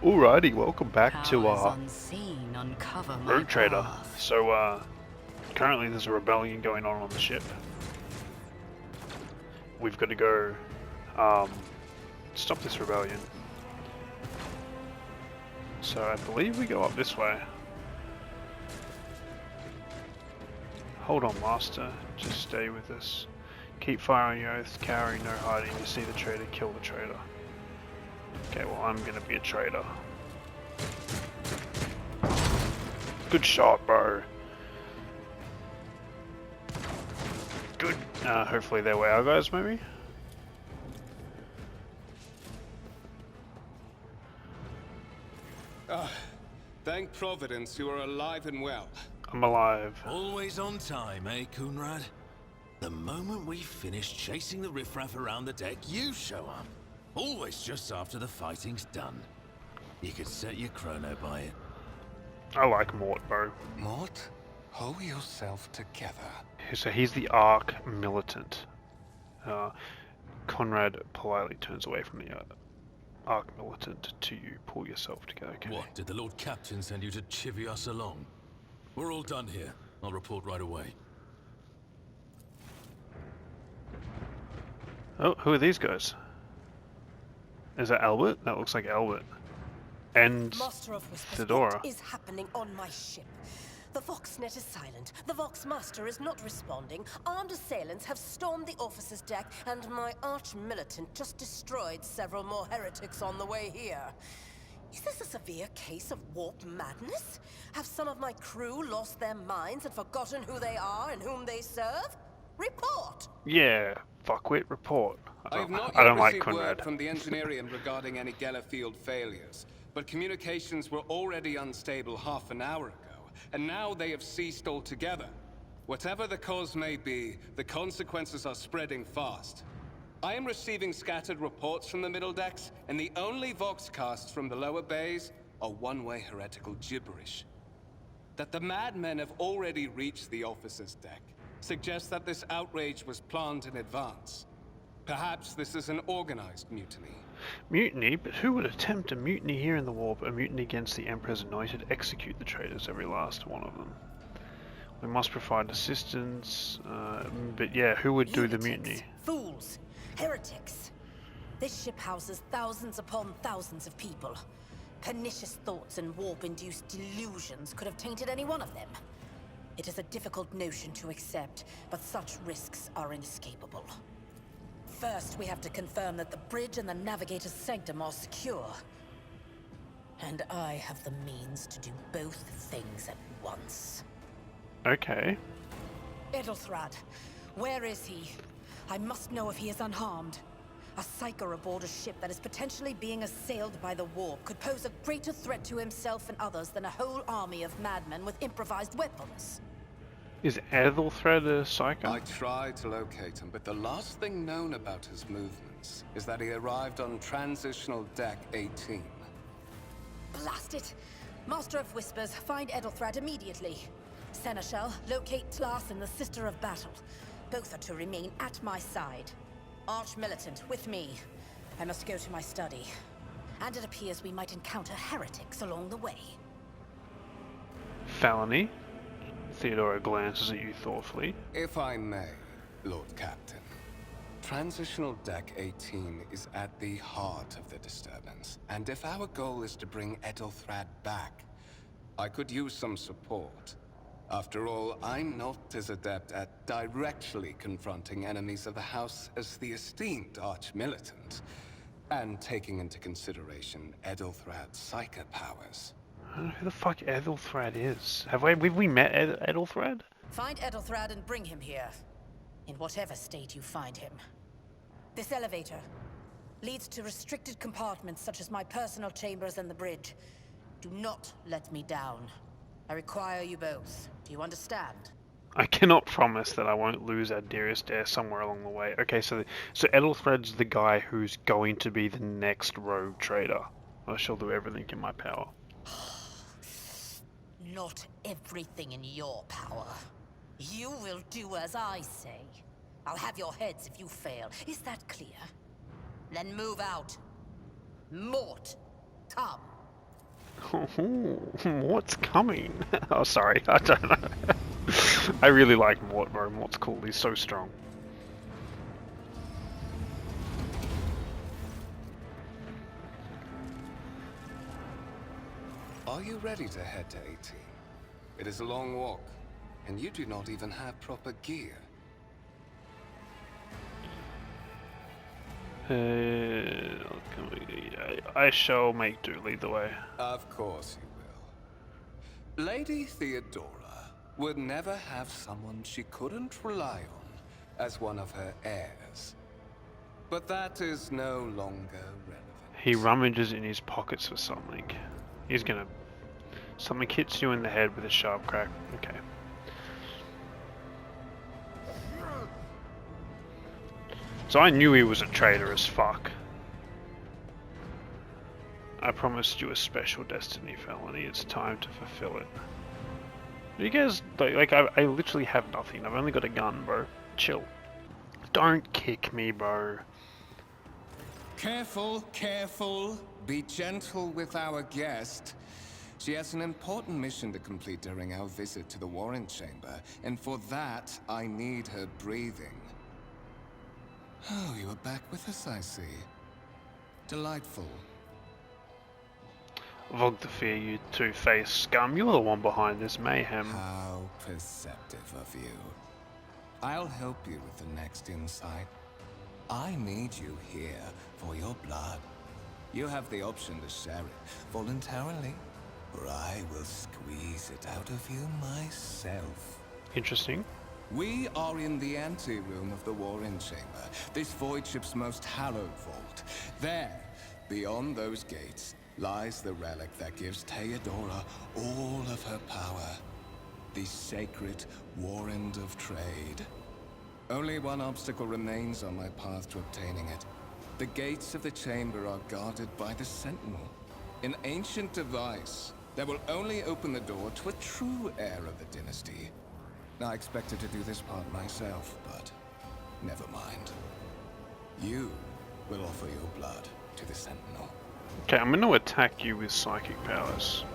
Alrighty, welcome back to Rogue Trader. So currently there's a rebellion going on the ship. We've got to go stop this rebellion. So I believe we go up this way. Hold on, Master. Just stay with us. Keep firing your oath, cowering, no hiding. You see the traitor, kill the traitor. Okay, well I'm gonna be a traitor. Good shot, bro. Good. Hopefully they're our guys, maybe? Thank Providence you are alive and well. I'm alive. Always on time, eh, Coonrad? The moment we finish chasing the riffraff around the deck, you show up. Always just after the fighting's done. You could set your chrono by it. I like Mort, bro. Mort, hold yourself together. So he's the Arc Militant. Conrad politely turns away from the Arc Militant to you. Pull yourself together, okay? What, did the Lord Captain send you to chivvy us along? We're all done here. I'll report right away. Oh, who are these guys? Is that Albert? That looks like Albert. And Master of Whispers, Fedora. what is happening on my ship? The Voxnet is silent. The Vox Master is not responding. Armed assailants have stormed the officer's deck, and my arch-militant just destroyed several more heretics on the way here. Is this a severe case of warp madness? Have some of my crew lost their minds and forgotten who they are and whom they serve? Report! Yeah, fuckwit, report. I have not I yet don't like received Conrad. word from the engineering regarding any Geller field failures, but communications were already unstable half an hour ago, and now they have ceased altogether. Whatever the cause may be, the consequences are spreading fast. I am receiving scattered reports from the middle decks, and the only voxcasts from the lower bays are one-way heretical gibberish. That the madmen have already reached the officer's deck suggests that this outrage was planned in advance. Perhaps this is an organized mutiny. Mutiny? But who would attempt a mutiny here in the warp? A mutiny against the Emperor's anointed? Execute the traitors, every last one of them. We must provide assistance, but yeah, who would do the mutiny? Fools! Heretics! This ship houses thousands upon thousands of people. Pernicious thoughts and warp-induced delusions could have tainted any one of them. It is a difficult notion to accept, but such risks are inescapable. First, we have to confirm that the bridge and the Navigator's sanctum are secure. And I have the means to do both things at once. Okay. Edelthrad, where is he? I must know if he is unharmed. A psyker aboard a ship that is potentially being assailed by the warp could pose a greater threat to himself and others than a whole army of madmen with improvised weapons. Is Ethelthred a psycho? I tried to locate him, but the last thing known about his movements is that he arrived on transitional deck 18. Blast it! Master of Whispers, find Edelthrad immediately. Seneschal, locate Tlas and the Sister of Battle. Both are to remain at my side. Arch-militant, with me. I must go to my study. And it appears we might encounter heretics along the way. Felony? Theodora glances at you thoughtfully. If I may, Lord Captain. Transitional Deck 18 is at the heart of the disturbance, and if our goal is to bring Edelthrad back, I could use some support. After all, I'm not as adept at directly confronting enemies of the House as the esteemed Arch-Militant, and taking into consideration Edelthrad's psyker powers. I don't know who the fuck Ethelthred is. Have we met Ethelthred? Find Edelthrad and bring him here. In whatever state you find him. This elevator leads to restricted compartments such as my personal chambers and the bridge. Do not let me down. I require you both. Do you understand? I cannot promise that I won't lose our dearest heir somewhere along the way. Okay, so Ethelthred's the guy who's going to be the next rogue trader. I shall do everything in my power. Not everything in your power. You will do as I say. I'll have your heads if you fail. Is that clear? Then move out. Mort, come. What's coming? Oh, sorry, I don't know. I really like Mort, bro. Mort's cool. He's so strong. Are you ready to head to 18? It is a long walk, and you do not even have proper gear. I shall make do, lead the way. Of course you will. Lady Theodora would never have someone she couldn't rely on as one of her heirs. But that is no longer relevant. He rummages in his pockets for something. He's gonna... Something hits you in the head with a sharp crack. Okay. So I knew he was a traitor as fuck. I promised you a special destiny, felony. It's time to fulfill it. You guys, I literally have nothing. I've only got a gun, bro. Chill. Don't kick me, bro. Careful, careful. Be gentle with our guest. She has an important mission to complete during our visit to the Warren Chamber, and for that, I need her breathing. Oh, you are back with us, I see. Delightful. Vogue the fear, you two-faced scum. You're the one behind this mayhem. How perceptive of you. I'll help you with the next insight. I need you here for your blood. You have the option to share it voluntarily, or I will squeeze it out of you myself. Interesting. We are in the anteroom of the Warren Chamber, this void ship's most hallowed vault. There, beyond those gates, lies the relic that gives Theodora all of her power. The sacred Warrant of Trade. Only one obstacle remains on my path to obtaining it. The gates of the chamber are guarded by the Sentinel, an ancient device that will only open the door to a true heir of the dynasty. I expected to do this part myself, but never mind. You will offer your blood to the Sentinel. Okay, I'm going to attack you with psychic powers.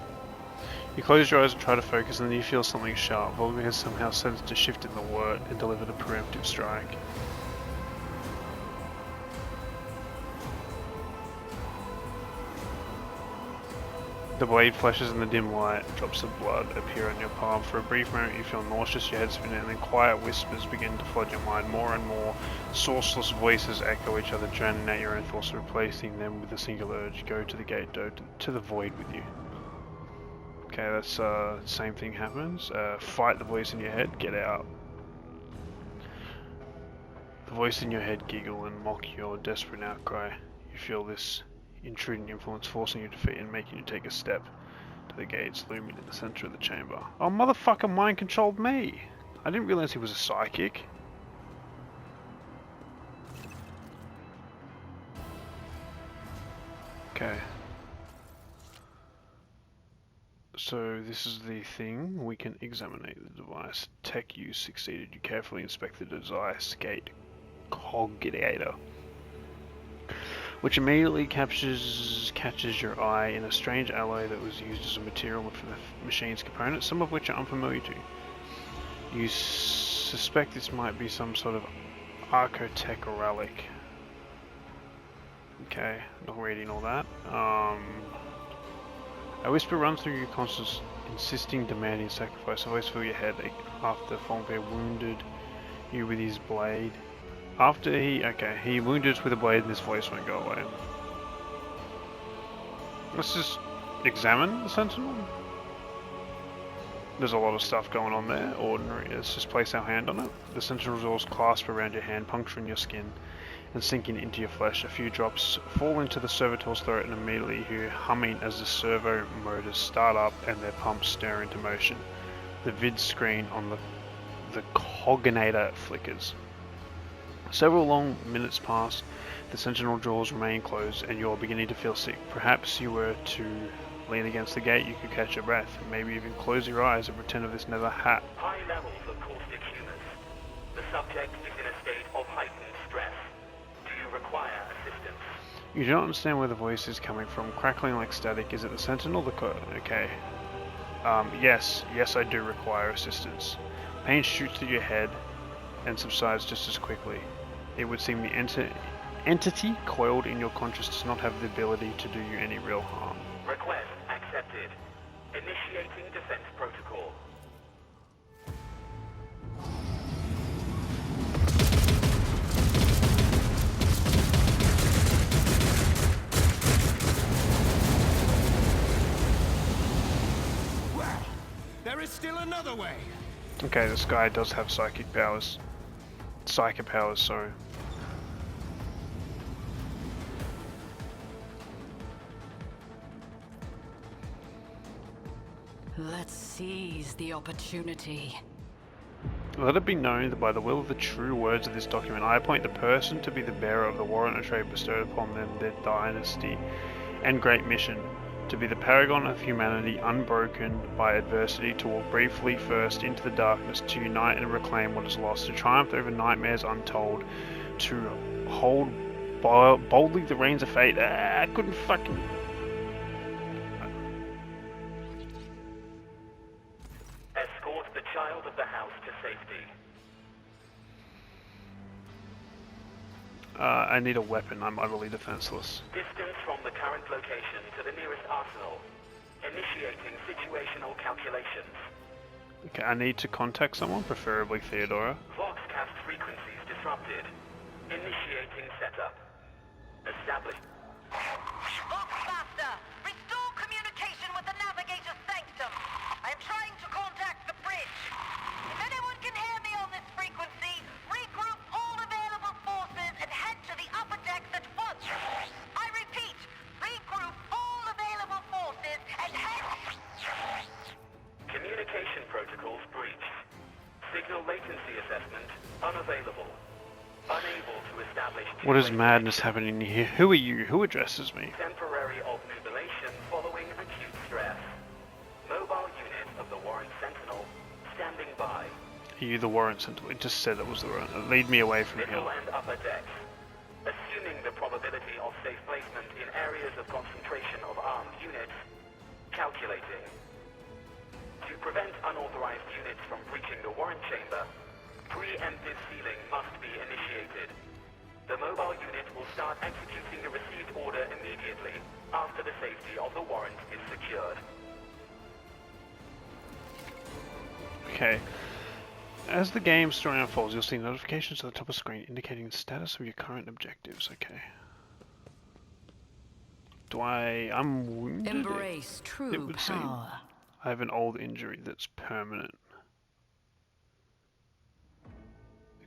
You close your eyes and try to focus, and then you feel something sharp. Volga has somehow sensed a shift in the word and delivered a preemptive strike. The blade flashes in the dim light, drops of blood appear on your palm. For a brief moment you feel nauseous, your head spinning, and then quiet whispers begin to flood your mind. More and more sourceless voices echo each other, drowning out your own thoughts, replacing them with a single urge: go to the gate, go to the void with you. Okay, that's same thing happens. Fight the voice in your head, get out. The voice in your head giggle and mock your desperate outcry. You feel this intruding influence forcing you to feet and making you take a step to the gates looming in the center of the chamber. Oh, motherfucker mind controlled me! I didn't realize he was a psychic. Okay. So this is the thing. We can examine the device. Tech use succeeded. You carefully inspect the device gate cogitator, which immediately catches your eye in a strange alloy that was used as a material for the machine's components, some of which are unfamiliar to you. You suspect this might be some sort of archotech relic. Okay, not reading all that. A whisper runs through your conscience, insisting, demanding sacrifice. I always feel your head after Fonfair wounded you with his blade. After he wounded us with a blade and this voice won't go away. Let's just examine the Sentinel. There's a lot of stuff going on there. Ordinary. Let's just place our hand on it. The Sentinel jaws clasp around your hand, puncturing your skin and sinking into your flesh. A few drops fall into the servitor's throat, and immediately you hear humming as the servo motors start up and their pumps stir into motion. The vid screen on the cogitator flickers. Several long minutes pass. The Sentinel jaws remain closed, and you're beginning to feel sick. Perhaps you were to lean against the gate, you could catch your breath, and maybe even close your eyes and pretend if this never happened. High levels of caustic humus. The subject is in a state of heightened stress. Do you require assistance? You don't understand where the voice is coming from. Crackling like static. Is it the sentinel? Okay. Yes, I do require assistance. Pain shoots through your head and subsides just as quickly. It would seem the entity coiled in your conscious does not have the ability to do you any real harm. Request accepted. Initiating defense protocol. Well, there is still another way. Okay, this guy does have psychic powers. Psychic powers, sorry. Let's seize the opportunity. Let it be known that by the will of the true words of this document, I appoint the person to be the bearer of the warrant of trade bestowed upon them, their dynasty and great mission, to be the paragon of humanity unbroken by adversity, to walk briefly first into the darkness, to unite and reclaim what is lost, to triumph over nightmares untold, to hold boldly the reins of fate. I couldn't fucking... Escort the child of the house to safety. I need a weapon. I'm utterly defenseless. Distance from the current location to the nearest arsenal. Initiating situational calculations. Okay, I need to contact someone, preferably Theodora. Voxcast frequencies disrupted. Initiating setup. Establish. Vox faster! Restore communication with the Navigator's sanctum! I am trying to contact the bridge. If anyone can hear me on this frequency, regroup all available forces and head to the upper decks at once! I repeat, regroup all available forces and head... Communication protocols breached. Signal latency assessment unavailable. Unable to establish... What is madness happening here? Who are you? Who addresses me? Temporary obnubilation following acute stress. Mobile unit of the Warrant Sentinel standing by. Are you the warrant sentinel? It just said it was the warrant. Lead me away from here. Middle and upper decks. Assuming the probability of safe placement in areas of concentration of armed units. Calculating. To prevent unauthorized units from breaching the warrant chamber, preemptive sealing must be initiated. The mobile unit will start executing the received order immediately after the safety of the warrant is secured. Okay. As the game story unfolds, you'll see notifications at the top of the screen indicating the status of your current objectives. Okay. I'm wounded? Embrace true power. I have an old injury that's permanent.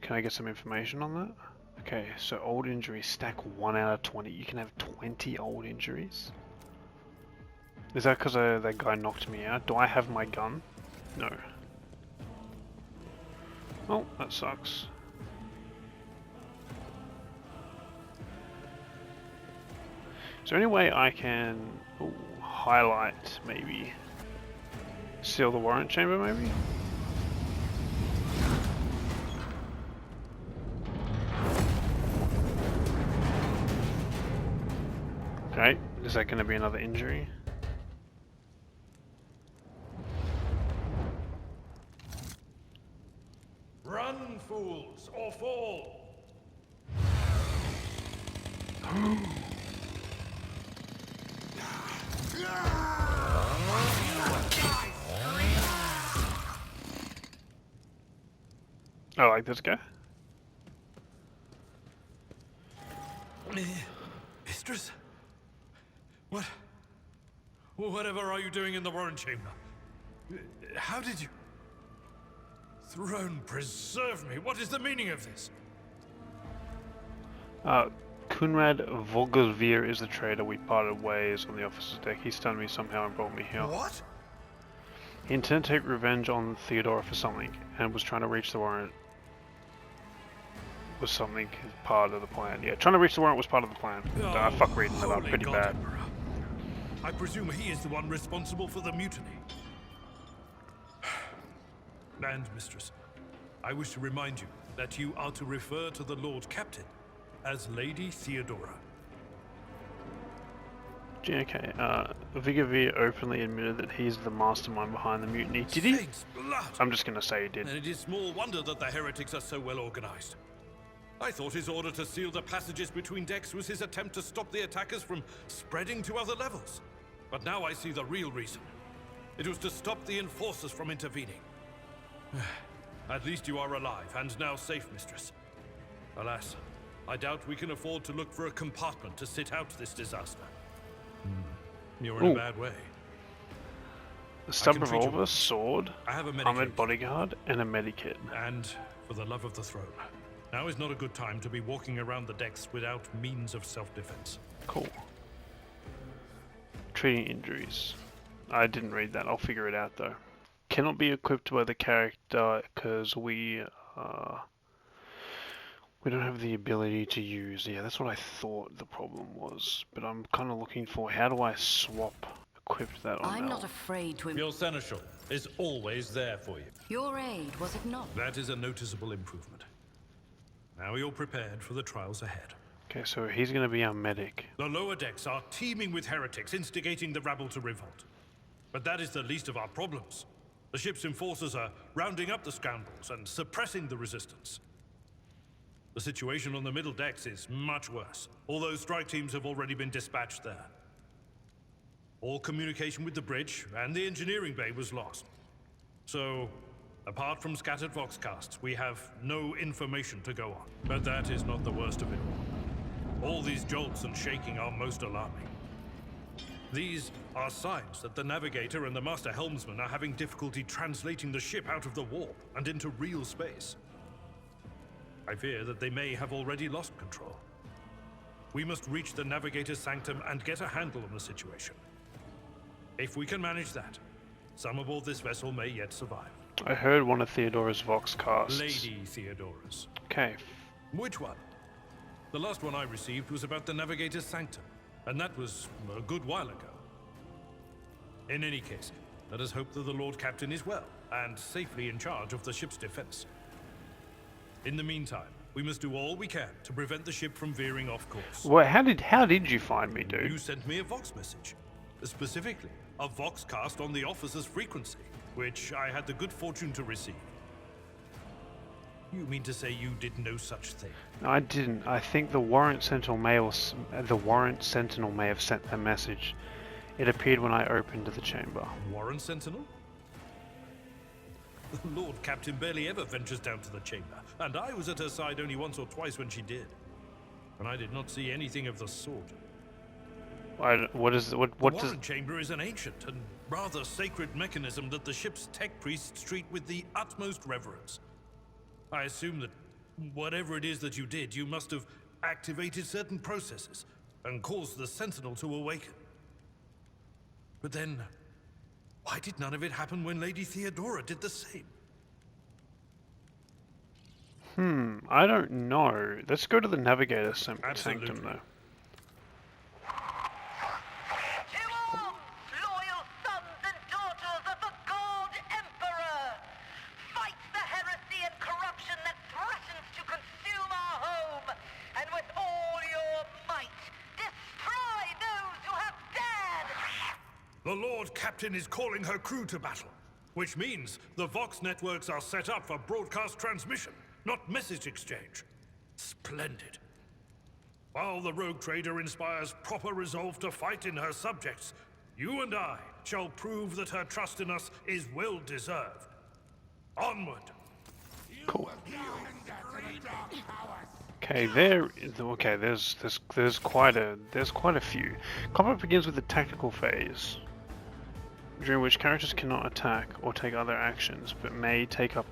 Can I get some information on that? Okay, so old injuries stack 1 out of 20. You can have 20 old injuries? Is that because that guy knocked me out? Do I have my gun? No. Oh, that sucks. Is there any way I can highlight, maybe? Seal the warrant chamber, maybe? Okay, is that going to be another injury? Run, fools, or fall! Oh, like this guy? Mistress? What? Whatever are you doing in the warrant chamber? How did you... Throne preserve me, what is the meaning of this? Kunrad Volgosvir is the trader. We parted ways on the officer's deck. He stunned me somehow and brought me here. What? He intended to take revenge on Theodora for something, and was trying to reach the warrant. Was something part of the plan. Yeah, trying to reach the warrant was part of the plan. I fuck reading that up pretty bad. Emperor. I presume he is the one responsible for the mutiny. And, Mistress, I wish to remind you that you are to refer to the Lord Captain as Lady Theodora. Okay, Vigavir openly admitted that he's the mastermind behind the mutiny. Did he? Saints' blood! I'm just gonna say he did. And it is small wonder that the heretics are so well organized. I thought his order to seal the passages between decks was his attempt to stop the attackers from spreading to other levels. But now I see the real reason. It was to stop the enforcers from intervening. At least you are alive and now safe, mistress. Alas, I doubt we can afford to look for a compartment to sit out this disaster. You're in a bad way. A stub can treat you. revolver, sword, I have a medikit. armored bodyguard, and a medikit. And for the love of the throne, now is not a good time to be walking around the decks without means of self-defense. Cool. Treating injuries. I didn't read that. I'll figure it out though. Cannot be equipped by the character because we don't have the ability to use. Yeah, that's what I thought the problem was. But I'm kind of looking for how do I swap equip that on I'm not Mel? afraid to. Your seneschal is always there for you. Your aid, was it not? That is a noticeable improvement. Now you're prepared for the trials ahead. Okay, so he's going to be our medic. The lower decks are teeming with heretics, instigating the rabble to revolt. But that is the least of our problems. The ship's enforcers are rounding up the scrambles and suppressing the resistance. The situation on the middle decks is much worse, although strike teams have already been dispatched there. All communication with the bridge and the engineering bay was lost. So, apart from scattered voxcasts, we have no information to go on. But that is not the worst of it all. All these jolts and shaking are most alarming. These are signs that the Navigator and the Master Helmsman are having difficulty translating the ship out of the warp and into real space. I fear that they may have already lost control. We must reach the Navigator's sanctum and get a handle on the situation. If we can manage that, some aboard this vessel may yet survive. I heard one of Theodora's voxcasts. Lady Theodora's. Okay. Which one? The last one I received was about the Navigator's sanctum, and that was a good while ago. In any case, let us hope that the Lord Captain is well and safely in charge of the ship's defense. In the meantime, we must do all we can to prevent the ship from veering off course. Well, how did you find me, dude? You sent me a Vox message. Specifically, a Voxcast on the officer's frequency, which I had the good fortune to receive. You mean to say you did no such thing? No, I didn't. I think the Warrant Sentinel may have sent a message. It appeared when I opened the chamber. Warrant Sentinel? The Lord Captain barely ever ventures down to the chamber, and I was at her side only once or twice when she did. And I did not see anything of the sort. The Warrant chamber is an ancient and rather sacred mechanism that the ship's tech priests treat with the utmost reverence. I assume that whatever it is that you did, you must have activated certain processes and caused the Sentinel to awaken. But then, why did none of it happen when Lady Theodora did the same? I don't know. Let's go to the Navigator sanctum though. To arms, loyal sons and daughters of the God Emperor! Fight the heresy and corruption that threatens to consume our home, and with all your might, destroy those who have dared! The Lord Captain is calling her crew to battle, which means the Vox networks are set up for broadcast transmission, not message exchange. Splendid. While the rogue trader inspires proper resolve to fight in her subjects, you and I shall prove that her trust in us is well deserved. Onward. Cool. Okay, there's quite a few. Combat begins with the tactical phase, during which characters cannot attack or take other actions, but may take up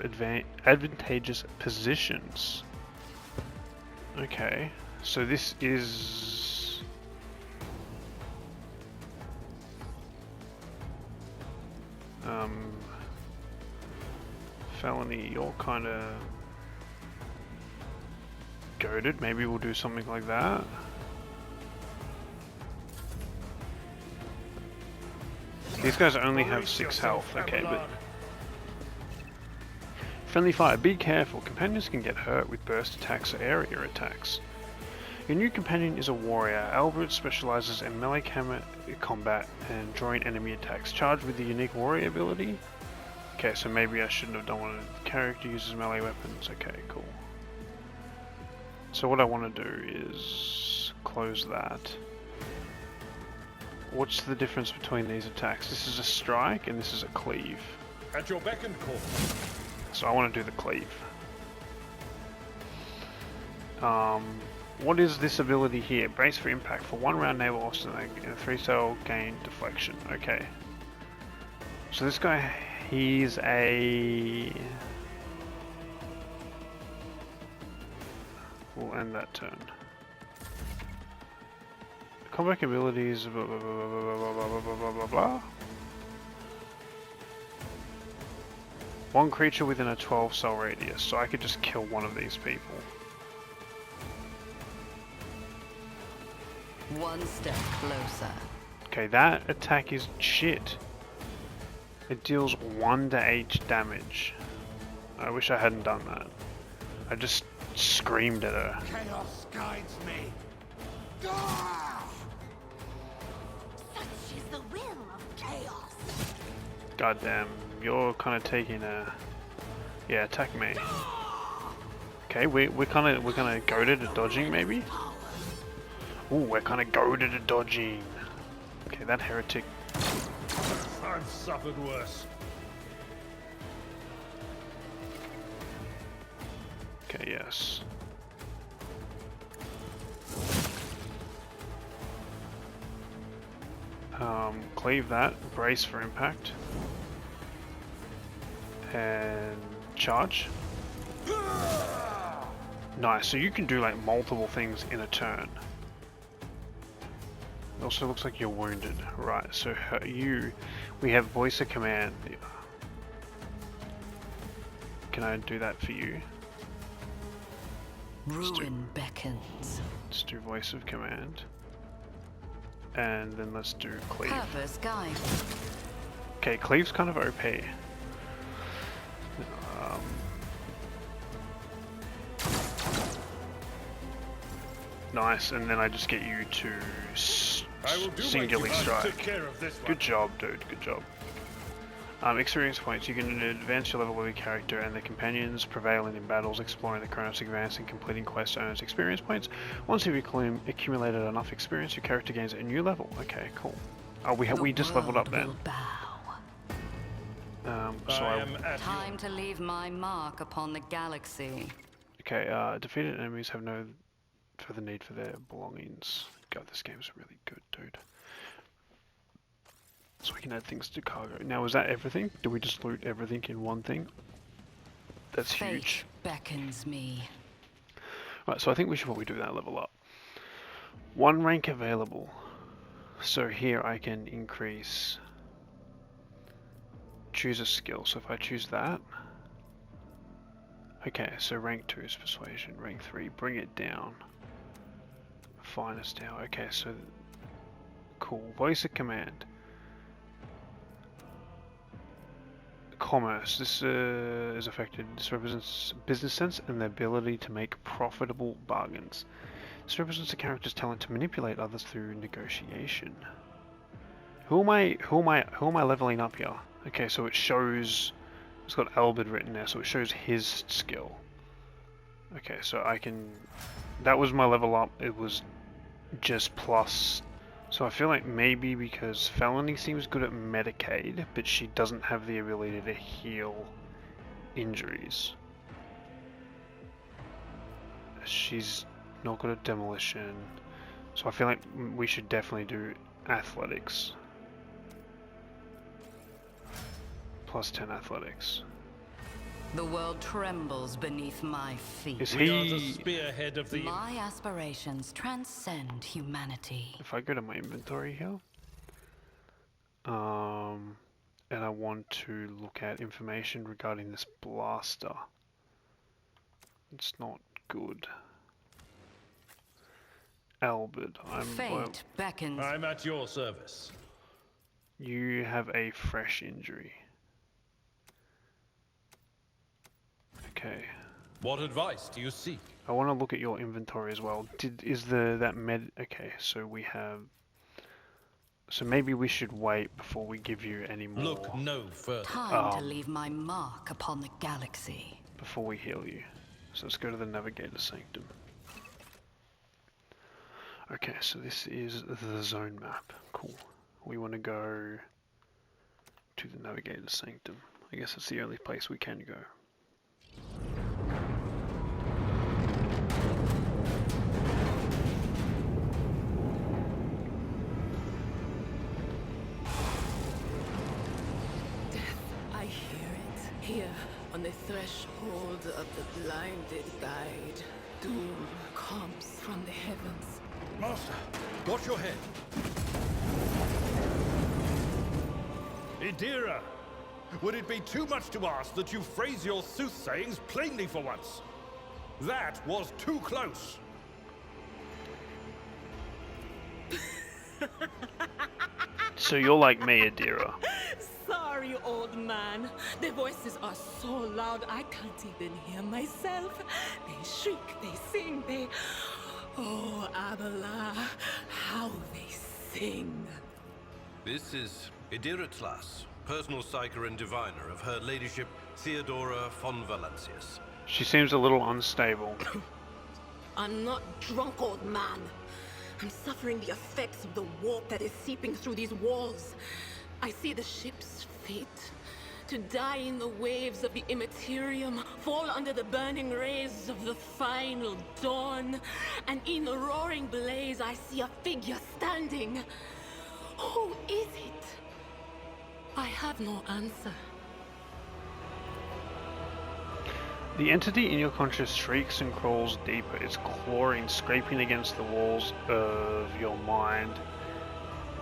advantageous positions. Okay, so this is... Felony, you're kinda... goated, maybe we'll do something like that. These guys only have 6 health, okay, but... Friendly fire, be careful. Companions can get hurt with burst attacks or area attacks. Your new companion is a warrior. Albert specializes in melee combat and drawing enemy attacks. Charged with the unique warrior ability. Okay, so maybe I shouldn't have done one. The character uses melee weapons. Okay, cool. So what I want to do is close that. What's the difference between these attacks? This is a strike and this is a cleave. At your beck and call. So I want to do the cleave. What is this ability here? Brace for impact. For 1 round naval officer and 3 cell gain deflection. Okay. So this guy, he's a... We'll end that turn. Combat abilities, blah blah blah blah blah blah blah blah blah blah. 1 creature within a 12 cell radius, so I could just kill one of these people. 1 step closer. Okay, that attack is shit. It deals 1 to 8 damage. I wish I hadn't done that. I just screamed at her. Chaos guides me. Such is the will of chaos. Goddamn, you're kind of taking a... Yeah, attack me. Okay, we're kind of goaded at dodging, maybe? Ooh, we're kind of goaded at dodging. Okay, that heretic. I've suffered worse. Okay, yes. Cleave that, brace for impact. And charge. Nice, so you can do like multiple things in a turn. It also looks like you're wounded. Right, so we have voice of command. Can I do that for you? Ruin beckons. Let's do voice of command. And then let's do cleave. Purpose guide. Okay, cleave's kind of OP. Nice, and then I just get you to singularly strike. Good job, dude. Good job. Experience points. You can advance your level of your character and the companions prevailing in battles, exploring the Chronos Advance and completing quests earns experience points. Once you've accumulated enough experience, your character gains a new level. Okay, cool. Oh, we just leveled up then. Time to leave my mark upon the galaxy. Okay, defeated enemies have no further need for their belongings. God, this game's really good, dude. So we can add things to cargo. Now, is that everything? Do we just loot everything in one thing? That's huge. Fate beckons me. Right, so I think we should probably do that level up. 1 rank available. So here I can increase... Choose a skill. So if I choose that... Okay, so rank 2 is persuasion. Rank 3, bring it down. Finest hour. Okay, so... Cool. Voice of command. Commerce. This is affected. This represents business sense and the ability to make profitable bargains. This represents a character's talent to manipulate others through negotiation. Who am I leveling up here? Okay, so it shows. It's got Albert written there, so it shows his skill. Okay, so I can. That was my level up. It was just plus. So I feel like maybe because Felony seems good at Medicaid, but she doesn't have the ability to heal injuries. She's not good at Demolition. So I feel like we should definitely do Athletics. Plus 10 Athletics. The world trembles beneath my feet. Is We are the he... spearhead of the... My aspirations transcend humanity. If I go to my inventory here, and I want to look at information regarding this blaster, it's not good. Albert, Fate beckons. I'm at your service. You have a fresh injury. Okay. What advice do you seek? I want to look at your inventory as well. That med? Okay, so we have. So maybe we should wait before we give you any more. Look no further. Time to leave my mark upon the galaxy. Before we heal you. So let's go to the Navigator Sanctum. Okay, so this is the zone map. Cool. We want to go to the Navigator Sanctum. I guess it's the only place we can go. I hear it, here, on the threshold of the blinded guide. Doom comes from the heavens. Master, watch your head. Idira, would it be too much to ask that you phrase your soothsayings plainly for once? That was too close. So you're like me, Adira. Sorry, old man. The voices are so loud I can't even hear myself. They shriek, they sing, they... Oh, Abala, how they sing. This is Idira Tlas, personal psyker and diviner of Her Ladyship Theodora von Valancius. She seems a little unstable. I'm not drunk, old man. I'm suffering the effects of the warp that is seeping through these walls. I see the ship's fate. To die in the waves of the immaterium, fall under the burning rays of the final dawn. And in the roaring blaze, I see a figure standing. Who is it? I have no answer. The entity in your conscious shrieks and crawls deeper, its clawing, scraping against the walls of your mind,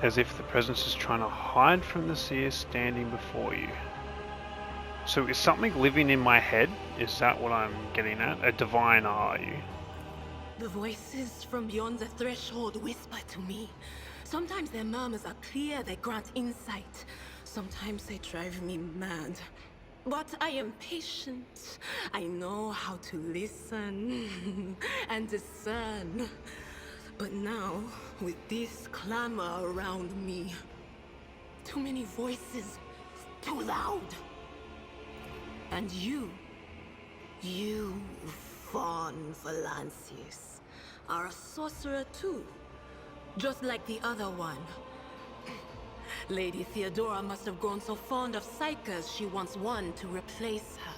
as if the presence is trying to hide from the seer standing before you. So is something living in my head? Is that what I'm getting at? A diviner, are you? The voices from beyond the threshold whisper to me. Sometimes their murmurs are clear, they grant insight. Sometimes they drive me mad. But I am patient. I know how to listen and discern. But now, with this clamor around me, too many voices, too loud. And you, von Valancius, are a sorcerer too, just like the other one. Lady Theodora must have grown so fond of psykers she wants one to replace her.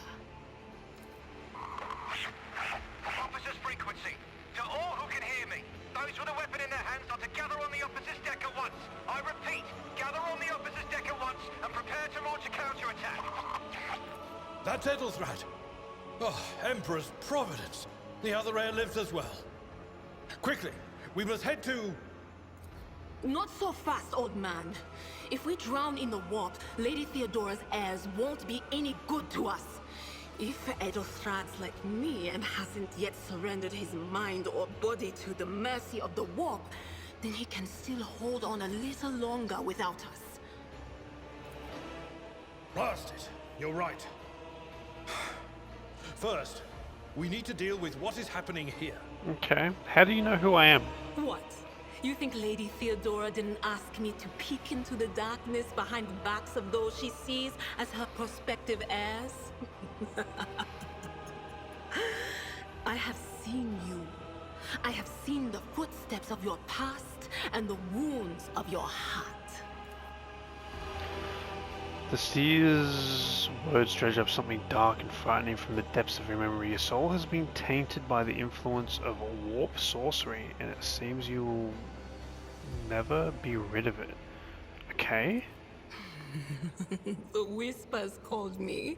Officer's frequency. To all who can hear me, those with a weapon in their hands are to gather on the officer's deck at once. I repeat, gather on the officer's deck at once and prepare to launch a counterattack. That's Edelthrat. Oh, Emperor's Providence. The other heir lives as well. Quickly, we must head to... Not so fast, old man. If we drown in the warp, Lady Theodora's heirs won't be any good to us. If Edelthrat's like me and hasn't yet surrendered his mind or body to the mercy of the warp, then he can still hold on a little longer without us. Blast it. You're right. First, we need to deal with what is happening here. Okay. How do you know who I am? What? You think Lady Theodora didn't ask me to peek into the darkness behind the backs of those she sees as her prospective heirs? I have seen you. I have seen the footsteps of your past and the wounds of your heart. The seer's words dredge up something dark and frightening from the depths of your memory. Your soul has been tainted by the influence of a warp sorcery, and it seems you will never be rid of it. Okay? The whispers called me.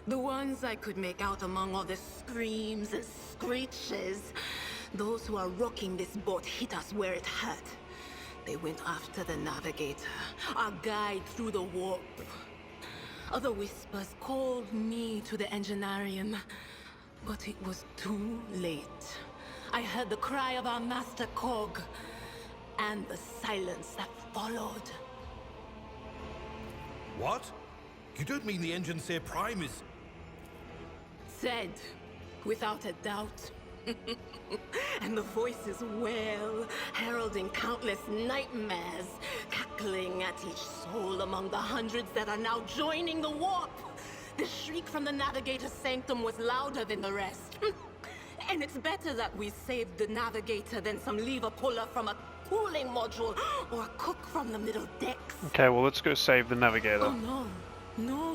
The ones I could make out among all the screams and screeches. Those who are rocking this boat hit us where it hurt. They went after the Navigator, our guide through the warp. Other whispers called me to the enginarium, but it was too late. I heard the cry of our master Cog, and the silence that followed. What? You don't mean the Enginseer Prime is... Said, Without a doubt. And the voices wail, heralding countless nightmares, cackling at each soul among the hundreds that are now joining the warp. The shriek from the Navigator's sanctum was louder than the rest. And it's better that we saved the Navigator than some lever puller from a cooling module or a cook from the middle decks. Okay, well, let's go save the Navigator. Oh no. No.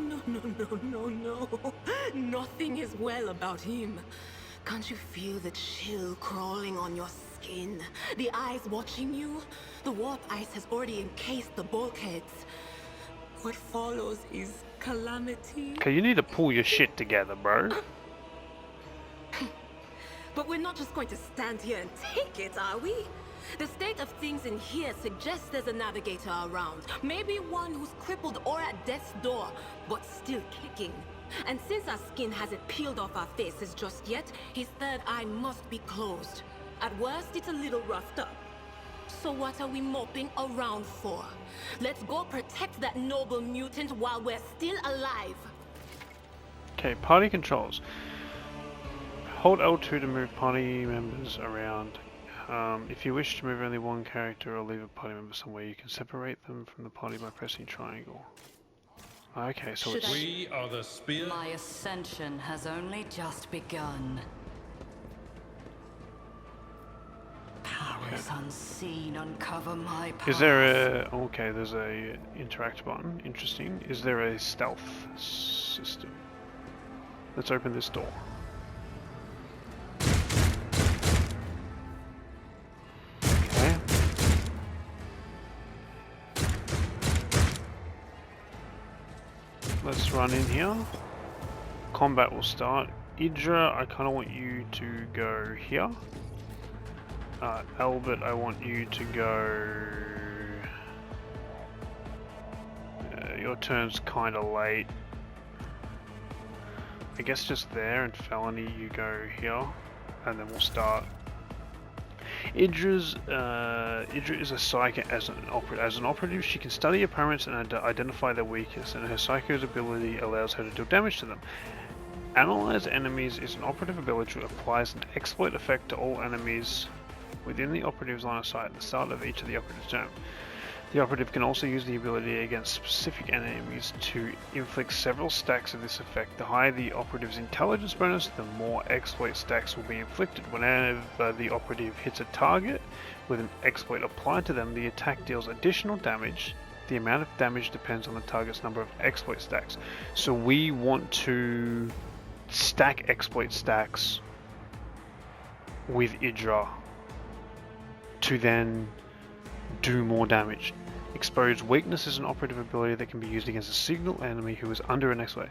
Nothing is well about him. Can't you feel the chill crawling on your skin? The eyes watching you? The warp ice has already encased the bulkheads. What follows is calamity. Okay, you need to pull your shit together, bro. But we're not just going to stand here and take it, are we? The state of things in here suggests there's a Navigator around. Maybe one who's crippled or at death's door, but still kicking. And since our skin hasn't peeled off our faces just yet, his third eye must be closed. At worst, it's a little roughed up. So what are we moping around for? Let's go protect that noble mutant while we're still alive. Okay, party controls. Hold L2 to move party members around. If you wish to move only one character or leave a party member somewhere, you can separate them from the party by pressing triangle. Okay, so it's... We are the spear. My ascension has only just begun. Powers unseen uncover my path. Is there a... Okay, there's a interact button. Interesting. Is there a stealth system? Let's open this door. Okay. Let's run in here. Combat will start. Idra, I kind of want you to go here. Albert, I want you to go... your turn's kind of late. I guess just there, and Felony, you go here, and then we'll start. Idra is a psyker as an operative. She can study opponents and identify their weakness, and her psyker's ability allows her to deal damage to them. Analyze enemies is an operative ability that applies an exploit effect to all enemies within the operative's line of sight at the start of each of the operative's turn. The operative can also use the ability against specific enemies to inflict several stacks of this effect. The higher the operative's intelligence bonus, the more exploit stacks will be inflicted. Whenever the operative hits a target with an exploit applied to them, the attack deals additional damage. The amount of damage depends on the target's number of exploit stacks. So we want to stack exploit stacks with Idra to then do more damage. Exposed weakness is an operative ability that can be used against a signal enemy who is under an exploit.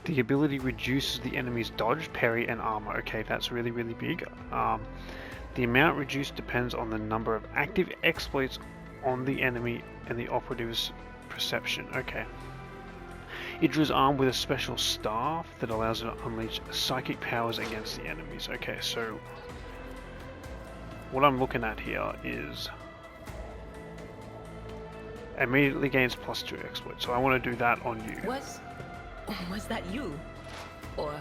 The ability reduces the enemy's dodge, parry, and armor. Okay, that's really big. The amount reduced depends on the number of active exploits on the enemy and the operative's perception. Okay. Idra is armed with a special staff that allows her to unleash psychic powers against the enemies. Okay, so what I'm looking at here is immediately gains +2 exploit. So I want to do that on you. Was that you? Or...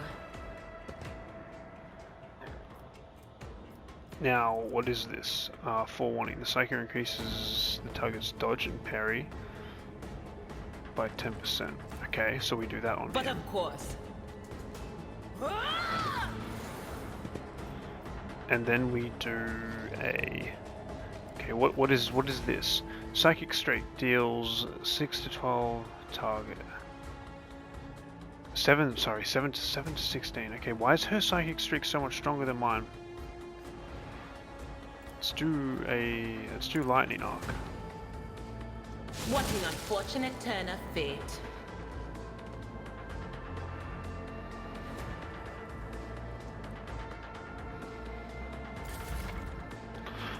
Now, what is this? Forewarning. The psyker increases the target's dodge and parry by 10%. Okay, so we do that on But you. of course. And then we do a... Okay, what is this? Psychic Streak deals 6 to 12 target. 7 to 16. Okay, why is her Psychic Streak so much stronger than mine? Let's do Lightning Arc. What an unfortunate turn of fate.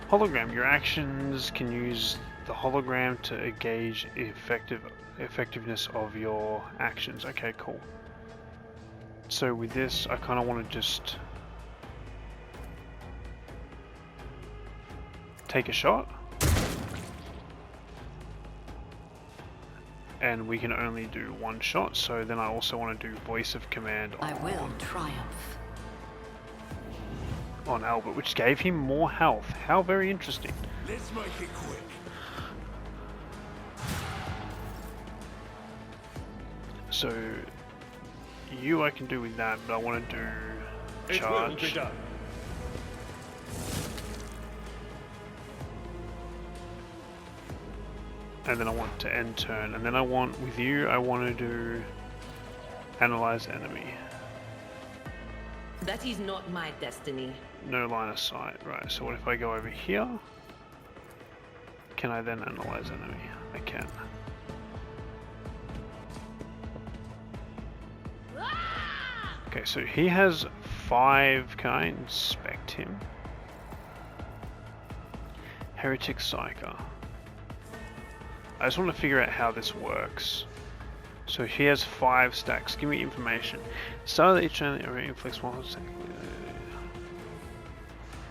Hologram. Your actions can use the hologram to gauge effectiveness of your actions. Okay, cool. So with this, I kind of want to just take a shot. And we can only do one shot, so then I also want to do Voice of Command I will triumph. on Albert, which gave him more health. How very interesting. Let's make it quick. So, you I can do with that, but I want to do charge. It will be done. And then I want to end turn, and then I want, with you, I want to do analyze enemy. That is not my destiny. No line of sight, right, so what if I go over here? Can I then analyze enemy? I can. Okay, so he has 5, can I inspect him? Heretic Psyker. I just want to figure out how this works. So he has 5 stacks. Give me information. Start of each area inflicts 1 stack.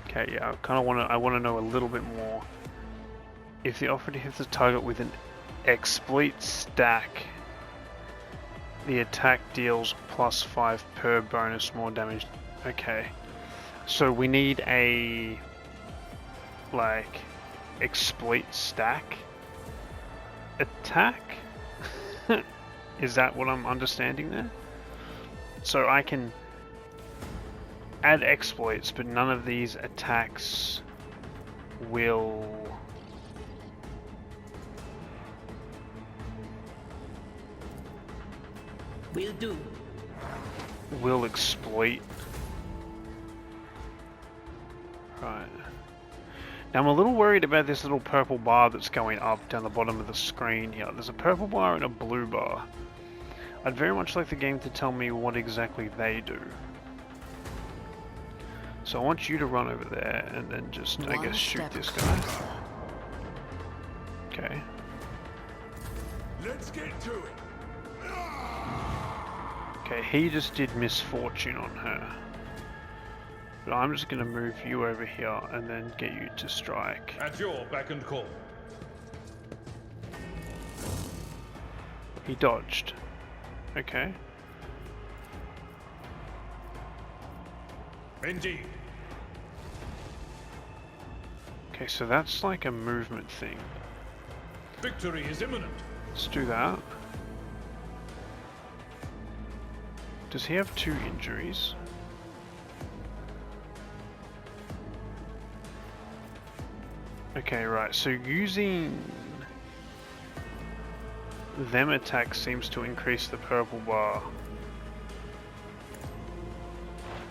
Okay, yeah, I kind of want to. I want to know a little bit more. If the operative hits the target with an exploit stack, the attack deals +5 per bonus more damage. Okay, so we need a like exploit stack attack. Is that what I'm understanding there? So I can add exploits, but none of these attacks will exploit. Right. Now I'm a little worried about this little purple bar that's going up down the bottom of the screen here. There's a purple bar and a blue bar. I'd very much like the game to tell me what exactly they do. So I want you to run over there and then just, I guess, shoot this guy. Okay. Let's get to it. Okay, he just did misfortune on her. But I'm just going to move you over here and then get you to strike. At your beck and call. He dodged. Okay. Indeed. Okay, so that's like a movement thing. Victory is imminent. Let's do that. Does he have 2 injuries? Okay, right, so using them attack seems to increase the purple bar.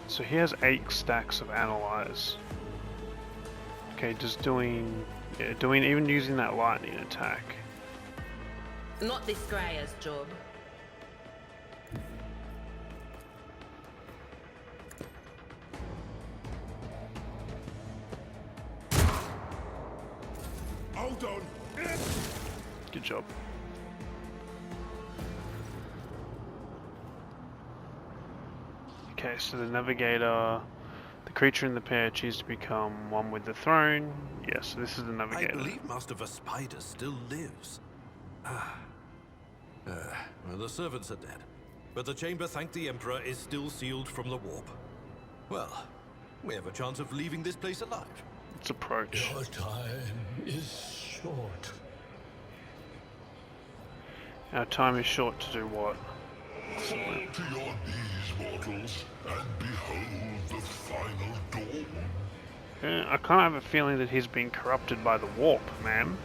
So he has 8 stacks of analyze. Okay, just doing even using that lightning attack. Not this Scryer's job. Hold on. Good job. Okay, so the Navigator, the creature in the pair choose to become one with the throne. Yes, so this is the Navigator. I believe Master Spider still lives. Well, the servants are dead, but the chamber, thank the Emperor, is still sealed from the warp. Well, we have a chance of leaving this place alive. Let's approach. Your time is short. Our time is short to do what? Fall to your knees, mortals, and behold the final dawn. I kind of have a feeling that he's been corrupted by the warp, ma'am.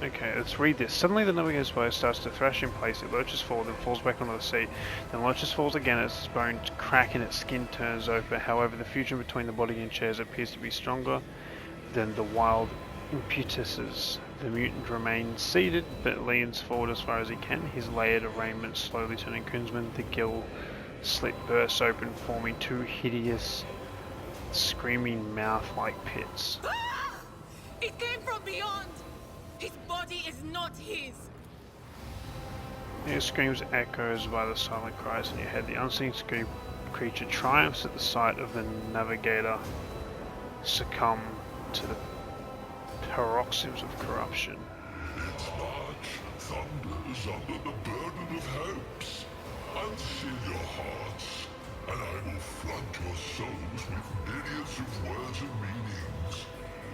Okay, let's read this. Suddenly the Navigator's bow starts to thrash in place. It lurches forward and falls back onto the sea. Then lurches falls again as its bones crack and its skin turns over. However, the fusion between the body and chairs appears to be stronger than the wild impetuses. The mutant remains seated, but leans forward as far as he can, his layered raiment slowly turning crimson. The gill slit bursts open, forming 2 hideous, screaming mouth-like pits. It came from beyond! His body is not his! Your screams echoes by the silent cries in your head. The unseen creature triumphs at the sight of the Navigator succumb to the paroxysms of corruption. Its march thunders under the burden of hopes. Unseal your hearts. and I will flood your souls with myriads of words and meanings,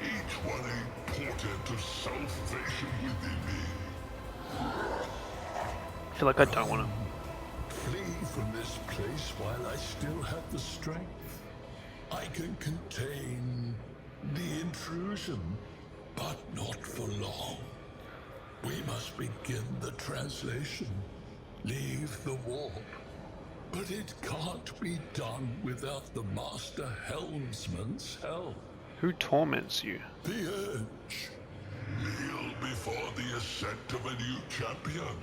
each one a portent of salvation within me. I feel like I don't want to. Flee from this place while I still have the strength. I can contain the intrusion, but not for long. We must begin the translation. Leave the warp. But it can't be done without the Master Helmsman's help. Who torments you? The Edge. Kneel before the ascent of a new champion.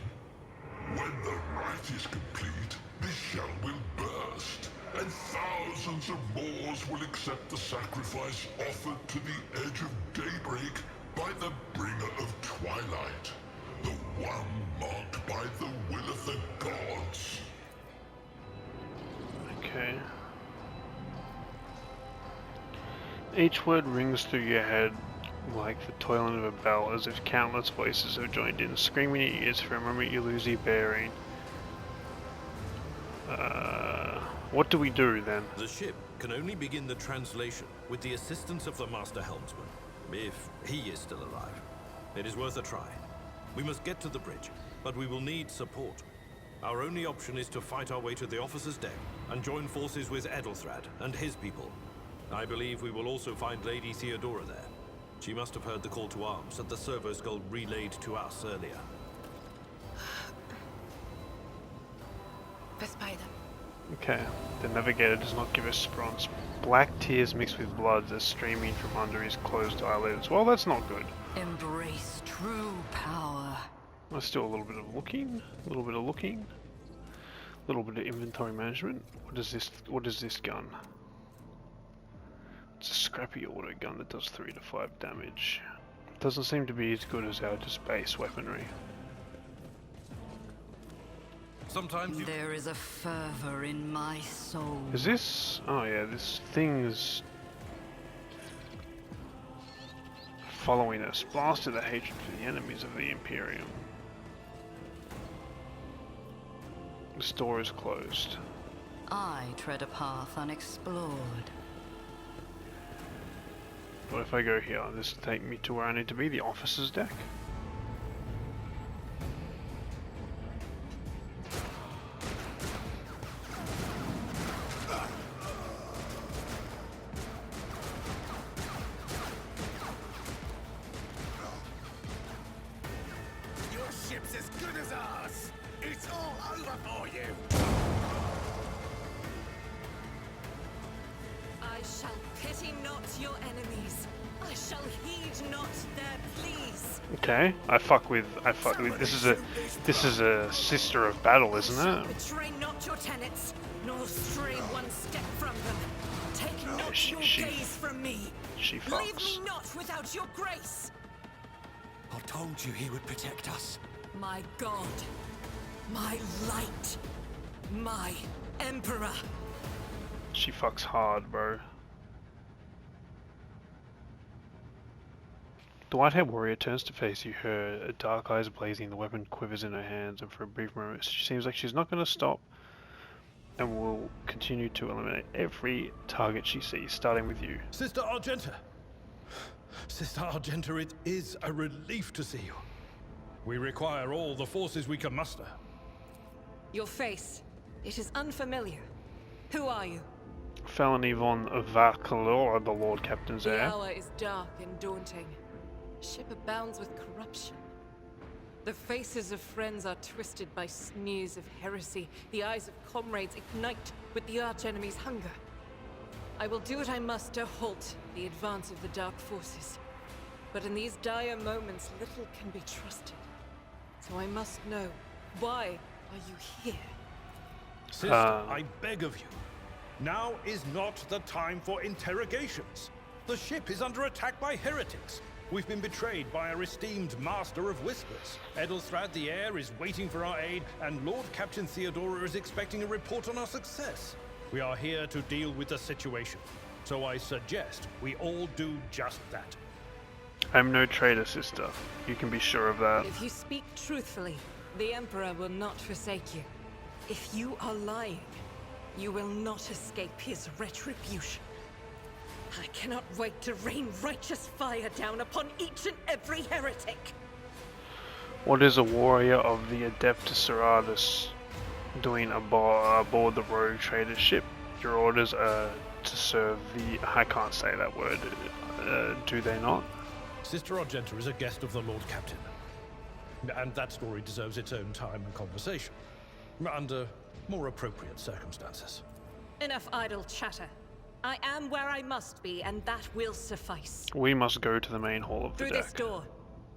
When the rite is complete, this shell will burst, and thousands of Moors will accept the sacrifice offered to the Edge of Daybreak by the Bringer of Twilight, the one marked by the will of the gods. Okay. Each word rings through your head like the tolling of a bell, as if countless voices have joined in, screaming in your ears. For a moment you lose your bearing. What do we do then? The ship can only begin the translation with the assistance of the Master Helmsman, if he is still alive. It is worth a try. We must get to the bridge, but we will need support. Our only option is to fight our way to the officer's deck and join forces with Edelthrad and his people. I believe we will also find Lady Theodora there. She must have heard the call to arms that the servo skull relayed to us earlier. Vespider. Okay, the Navigator does not give us bronze. Black tears mixed with blood are streaming from under his closed eyelids. Well, that's not good. Embrace true power. Let's do a little bit of looking, a little bit of looking, a little bit of inventory management. What is this gun? It's a scrappy auto gun that does 3 to 5 damage. Doesn't seem to be as good as our just base weaponry. Sometimes There is a fervor in my soul. Is this? Oh yeah, this thing's following us. Blasted the hatred for the enemies of the Imperium. The store is closed. I tread a path unexplored. What if I go here? This will take me to where I need to be, the officer's deck. Your ship's as good as ours. It's all over for you. I shall pity not your enemies. I shall heed not their pleas. Okay, I fuck with. This is a sister of battle, isn't it? Betray not your tenets, nor stray one step from them. Take not your gaze from me. She Leave fucks. me not without your grace. I told you he would protect us. My God, my light, my emperor. She fucks hard, bro. The white-haired warrior turns to face you, her dark eyes blazing, the weapon quivers in her hands, and for a brief moment she seems like she's not going to stop and will continue to eliminate every target she sees, starting with you. Sister Argenta! Sister Argenta, it is a relief to see you. We require all the forces we can muster. Your face, it is unfamiliar. Who are you? Felony von Vakalora, the Lord Captain's The heir. hour is dark and daunting. Ship abounds with corruption. The faces of friends are twisted by sneers of heresy. The eyes of comrades ignite with the archenemy's hunger. I will do what I must to halt the advance of the Dark Forces. But in these dire moments, little can be trusted. So I must know, why are you here? Sister, I beg of you. Now is not the time for interrogations. The ship is under attack by heretics. We've been betrayed by our esteemed Master of Whispers. Edelthrad the Heir is waiting for our aid, and Lord Captain Theodora is expecting a report on our success. We are here to deal with the situation, so I suggest we all do just that. I'm no traitor, sister. You can be sure of that. If you speak truthfully, the Emperor will not forsake you. If you are lying, You will not escape his retribution. I cannot wait to rain righteous fire down upon each and every heretic. What is a warrior of the Adeptus Sororitas doing aboard the rogue trader ship? Your orders are to serve the... I can't say that word. Do they not? Sister Argenta is a guest of the Lord Captain. And that story deserves its own time and conversation. Under more appropriate circumstances. Enough idle chatter. I am where I must be, and that will suffice. We must go to the main hall of the Through deck. this door.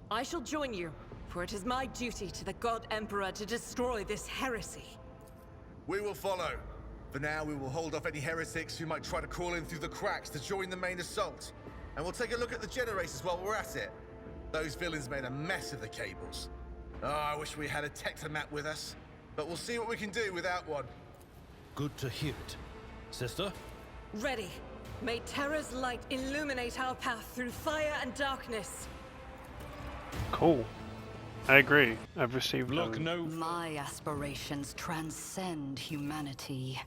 I shall join you, for it is my duty to the God Emperor to destroy this heresy. We will follow. For now, we will hold off any heretics who might try to crawl in through the cracks to join the main assault. And we'll take a look at the generators while we're at it. Those villains made a mess of the cables. Oh, I wish we had a Tectomat with us. But we'll see what we can do without one. Good to hear it. Sister? Ready. May Terra's light illuminate our path through fire and darkness. Cool. I agree. I've received My aspirations transcend humanity.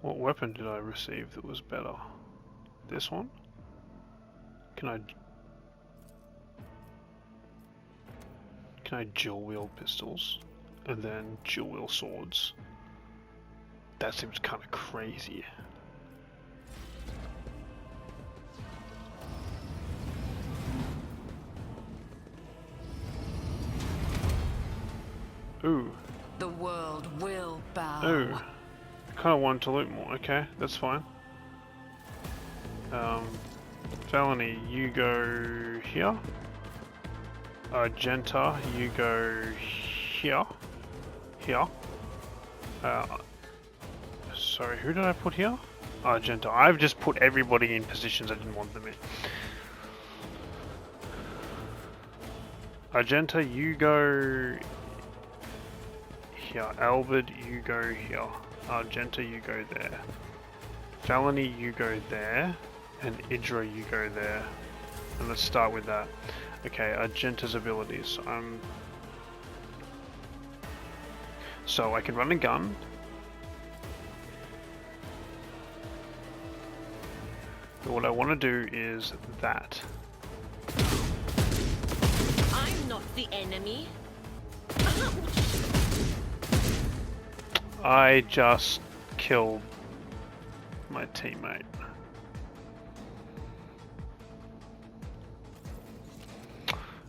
What weapon did I receive that was better? This one? Can I dual wield pistols and then dual wield swords? That seems kind of crazy. Ooh. The world will bow. Ooh. I kind of want to loot more. Okay, that's fine. Felony, you go here. Argenta, you go here. Here. Sorry, who did I put here? Argenta. I've just put everybody in positions I didn't want them in. Argenta, you go here. Albert, you go here. Argenta, you go there. Felony, you go there. And Idra, you go there. And let's start with that. Okay, Argenta's abilities. So I can run a gun. But what I want to do is that. I'm not the enemy. I just killed my teammate.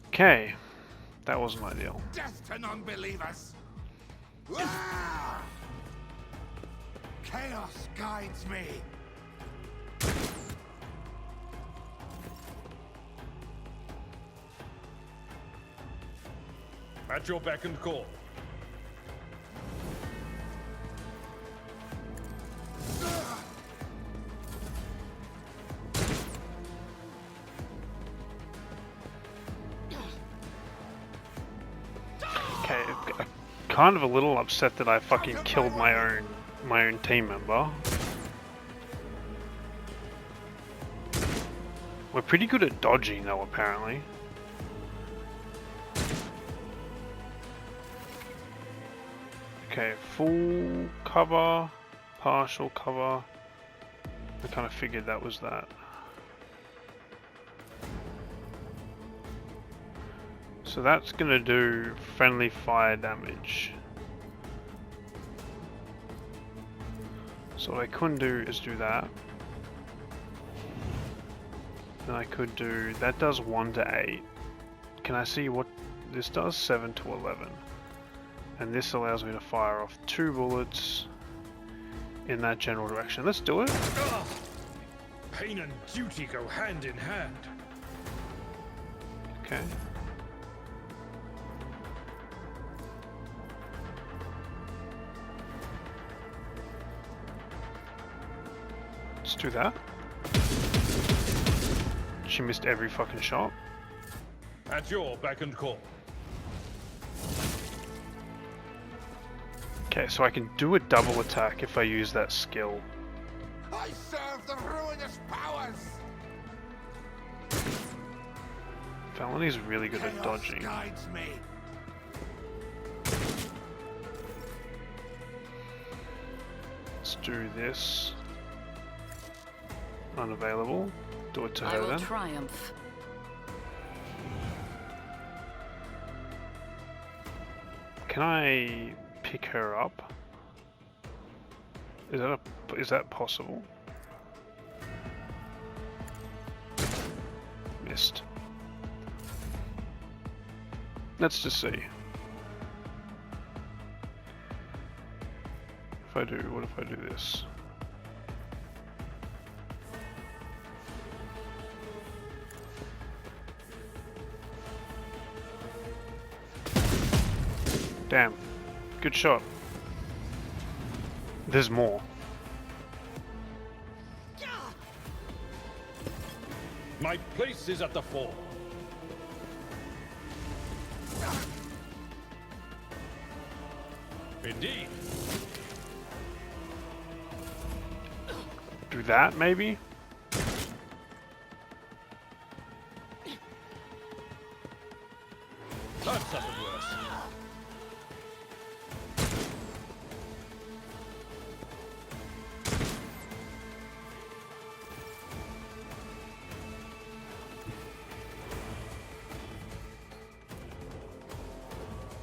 Okay, that wasn't ideal. Death to non-believers! Ah! Chaos guides me! At your beck and call. Okay, I'm kind of a little upset that I fucking killed my own team member. We're pretty good at dodging though, apparently. Okay, full cover, partial cover. I kind of figured that was that. So that's gonna do friendly fire damage. So what I couldn't do is do that. Then I could do, that does 1 to 8. Can I see what this does? 7 to 11. And this allows me to fire off 2 bullets in that general direction. Let's do it. Ugh. Pain and duty go hand in hand. Okay. Let's do that. She missed every fucking shot. At your beck and call. Okay, so I can do a double attack if I use that skill. I serve the ruinous powers! Felony's really good at dodging. Guides me. do this. Unavailable. Do it to I her will then. triumph. Can I pick her up? Is that possible? Missed. Let's just see. What if I do this? Damn. Good shot. There's more. My place is at the fore. Indeed. Do that, maybe? I've suffered worse.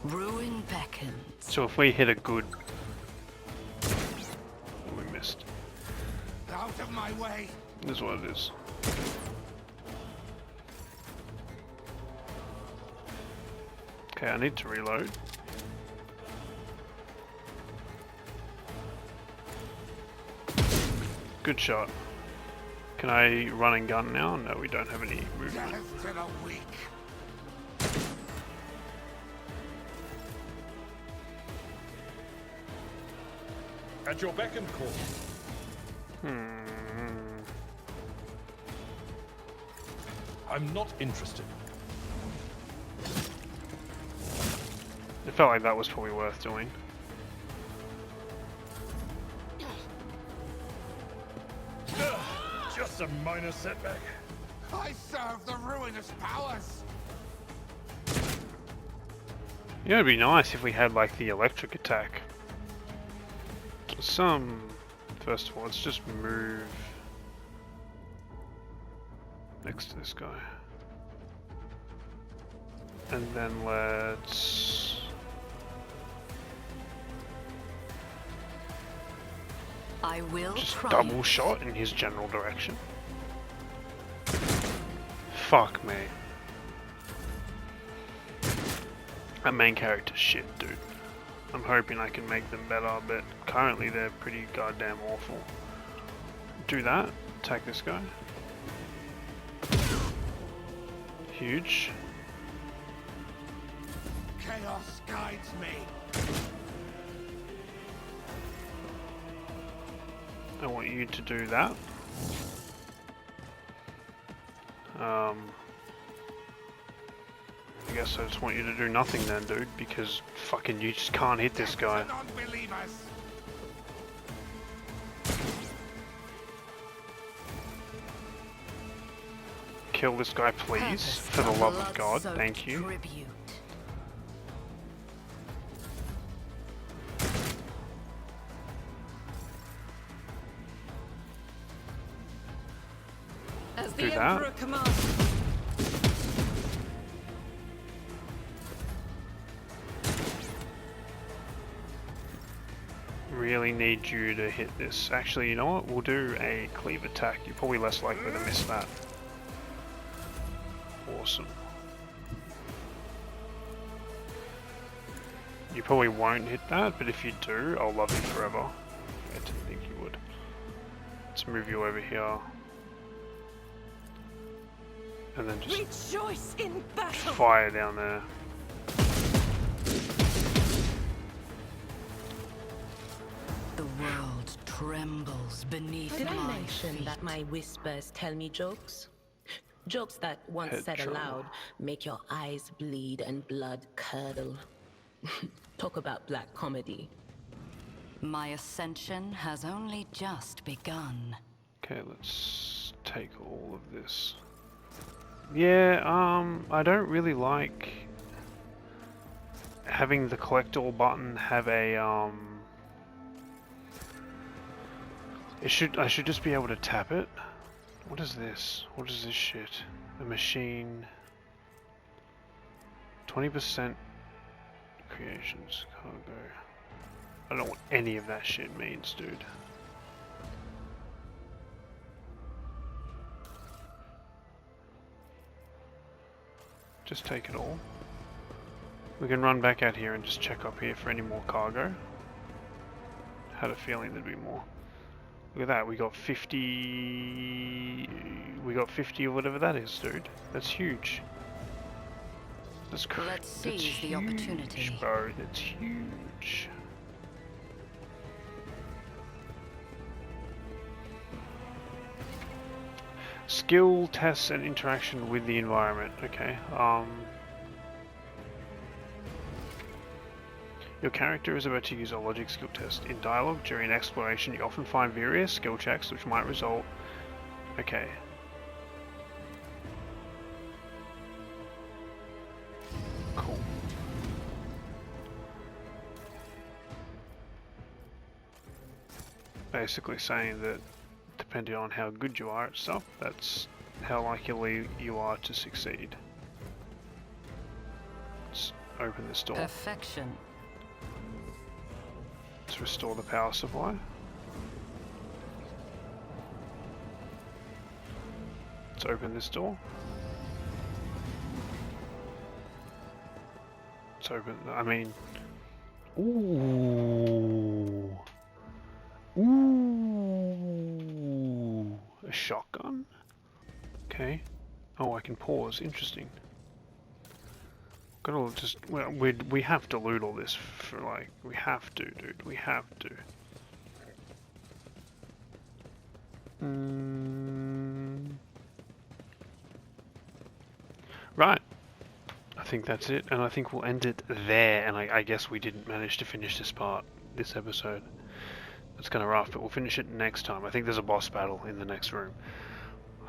Ruin beckons. So if we hit a good... We missed. Out of my way! This is what it is. Okay, I need to reload. Good shot. Can I run and gun now? No, we don't have any movement. Death to the weak! At your beck and call. I'm not interested. It felt like that was probably worth doing. Just a minor setback. I serve the ruinous powers! You know, it'd be nice if we had like the electric attack. First of all, let's just move next to this guy. And then let's... I will just triumph. double shot in his general direction. Fuck me. That main character's shit, dude. I'm hoping I can make them better, but currently they're pretty goddamn awful. Do that. Attack this guy. Huge. Chaos guides me! I want you to do that. I guess I just want you to do nothing then, dude, because fucking you just can't hit this guy. Non-believers! Kill this guy, please, for the love of God. Thank you. Tribute. As Do the that. Emperor commands. Really need you to hit this. Actually, you know what? We'll do a cleave attack. You're probably less likely to miss that. Awesome. You probably won't hit that, but if you do, I'll love you forever. I didn't think you would. Let's move you over here. And then just Rejoice in battle. fire down there. The world trembles beneath Did I my mention feet. that my whispers tell me jokes? Jokes that, once Head said trauma. aloud, make your eyes bleed and blood curdle. Talk about black comedy. My ascension has only just begun. Okay, let's take all of this. Yeah, I don't really like having the collect all button have a I should just be able to tap it. What is this? What is this shit? A machine. 20% creations, cargo. I don't know what any of that shit means, dude. Just take it all. We can run back out here and just check up here for any more cargo. Had a feeling there'd be more. Look at that, we got 50... We got 50 or whatever that is, dude. That's huge. That's crazy. Let's seize the opportunity. Bro, that's huge. Skill tests and interaction with the environment. Okay. Your character is about to use a logic skill test. In dialogue, during exploration, you often find various skill checks which might result... Okay. Cool. Basically saying that depending on how good you are at stuff, that's how likely you are to succeed. Let's open this door. Perfection. Let's restore the power supply. Let's open this door. Let's open, I mean... Ooh. Ooh. A shotgun? Okay. Oh, I can pause. Interesting. Gotta just, well, we have to loot all this for, like, we have to, dude, we have to. Right. I think that's it, and I think we'll end it there, and I guess we didn't manage to finish this part, this episode. It's kind of rough, but we'll finish it next time. I think there's a boss battle in the next room.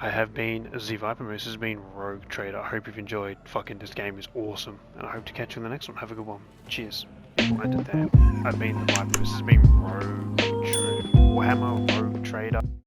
I have been the Viper Moose, has been Rogue Trader. I hope you've enjoyed. Fucking this game is awesome, and I hope to catch you in the next one. Have a good one. Cheers. We'll end it there. I've been the Viper Moose, has been Rogue Trader. Warhammer Rogue Trader.